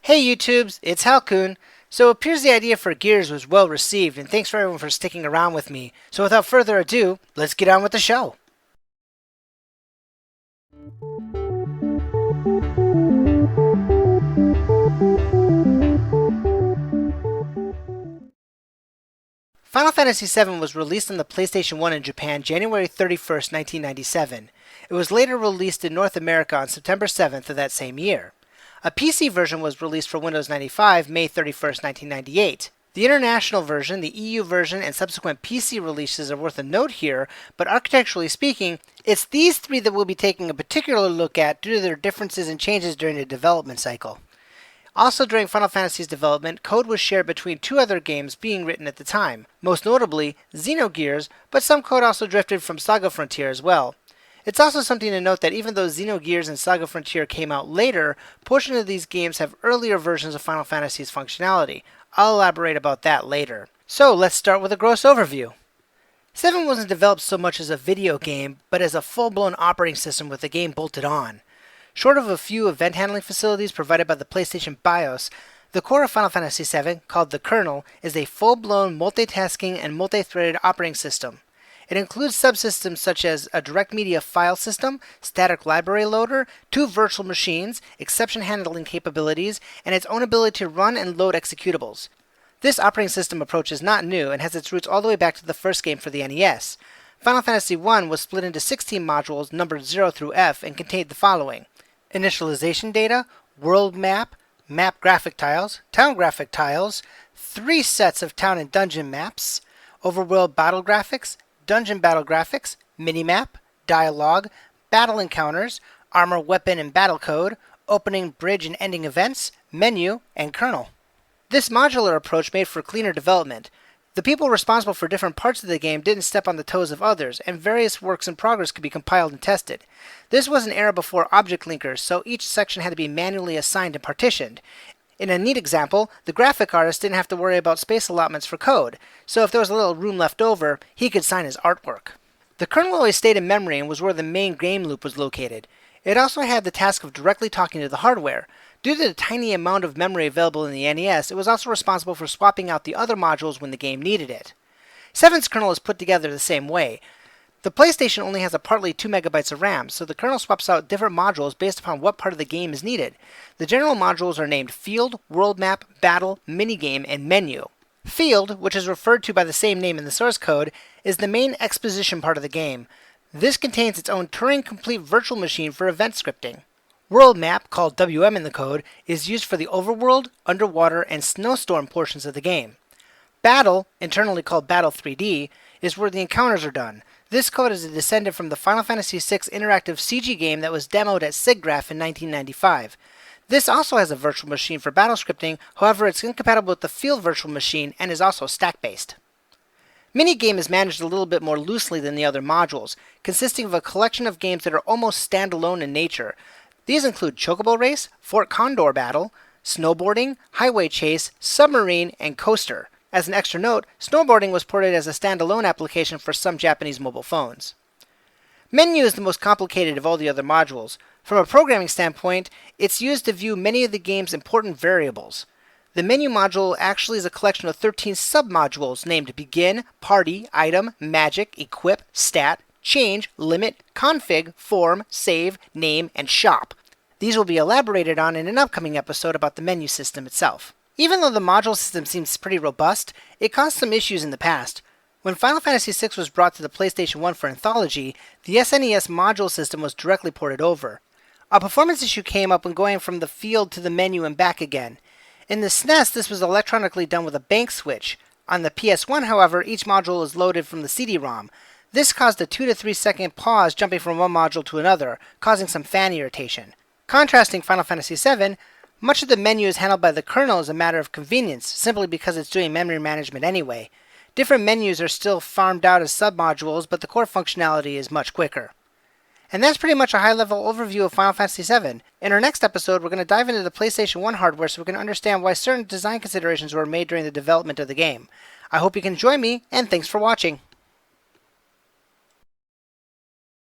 Hey YouTubes, it's Halcoon. So it appears the idea for Gears was well received, and thanks for everyone for sticking around with me. So without further ado, let's get on with the show. Final Fantasy VII was released on the PlayStation 1 in Japan January 31st, 1997. It was later released in North America on September 7th of that same year. A PC version was released for Windows 95 May 31st, 1998. The international version, the EU version, and subsequent PC releases are worth a note here, but architecturally speaking, it's these three that we'll be taking a particular look at due to their differences and changes during the development cycle. Also during Final Fantasy's development, code was shared between two other games being written at the time, most notably Xenogears, but some code also drifted from Saga Frontier as well. It's also something to note that even though Xenogears and Saga Frontier came out later, portions of these games have earlier versions of Final Fantasy's functionality. I'll elaborate about that later. So let's start with a gross overview. 7 wasn't developed so much as a video game, but as a full-blown operating system with the game bolted on. Short of a few event handling facilities provided by the PlayStation BIOS, the core of Final Fantasy VII, called the Kernel, is a full-blown multitasking and multi-threaded operating system. It includes subsystems such as a direct media file system, static library loader, two virtual machines, exception handling capabilities, and its own ability to run and load executables. This operating system approach is not new and has its roots all the way back to the first game for the NES. Final Fantasy I was split into 16 modules numbered 0 through F and contained the following: initialization data, world map, map graphic tiles, town graphic tiles, 3 sets of town and dungeon maps, overworld battle graphics, dungeon battle graphics, minimap, dialogue, battle encounters, armor, weapon, and battle code, opening, bridge, and ending events, menu, and kernel. This modular approach made for cleaner development. The people responsible for different parts of the game didn't step on the toes of others, and various works in progress could be compiled and tested. This was an era before object linkers, so each section had to be manually assigned and partitioned. In a neat example, the graphic artist didn't have to worry about space allotments for code, so if there was a little room left over, he could sign his artwork. The kernel always stayed in memory and was where the main game loop was located. It also had the task of directly talking to the hardware. Due to the tiny amount of memory available in the NES, it was also responsible for swapping out the other modules when the game needed it. 7's kernel is put together the same way. The PlayStation only has a partly 2 megabytes of RAM, so the kernel swaps out different modules based upon what part of the game is needed. The general modules are named Field, World Map, Battle, Minigame, and Menu. Field, which is referred to by the same name in the source code, is the main exposition part of the game. This contains its own Turing-complete virtual machine for event scripting. World Map, called WM in the code, is used for the overworld, underwater, and snowstorm portions of the game. Battle, internally called Battle 3D, is where the encounters are done. This code is a descendant from the Final Fantasy VI interactive CG game that was demoed at SIGGRAPH in 1995. This also has a virtual machine for battle scripting, however it's incompatible with the Field virtual machine and is also stack-based. Minigame is managed a little bit more loosely than the other modules, consisting of a collection of games that are almost standalone in nature. These include Chocobo Race, Fort Condor Battle, Snowboarding, Highway Chase, Submarine, and Coaster. As an extra note, snowboarding was ported as a standalone application for some Japanese mobile phones. Menu is the most complicated of all the other modules. From a programming standpoint, it's used to view many of the game's important variables. The menu module actually is a collection of 13 sub-modules named Begin, Party, Item, Magic, Equip, Stat, Change, Limit, Config, Form, Save, Name, and Shop. These will be elaborated on in an upcoming episode about the menu system itself. Even though the module system seems pretty robust, it caused some issues in the past. When Final Fantasy VI was brought to the PlayStation 1 for Anthology, the SNES module system was directly ported over. A performance issue came up when going from the field to the menu and back again. In the SNES, this was electronically done with a bank switch. On the PS1, however, each module is loaded from the CD-ROM. This caused a 2 to 3 second pause jumping from one module to another, causing some fan irritation. Contrasting Final Fantasy VII, much of the menu is handled by the kernel as a matter of convenience, simply because it's doing memory management anyway. Different menus are still farmed out as submodules, but the core functionality is much quicker. And that's pretty much a high-level overview of Final Fantasy VII. In our next episode, we're going to dive into the PlayStation 1 hardware so we can understand why certain design considerations were made during the development of the game. I hope you can join me, and thanks for watching.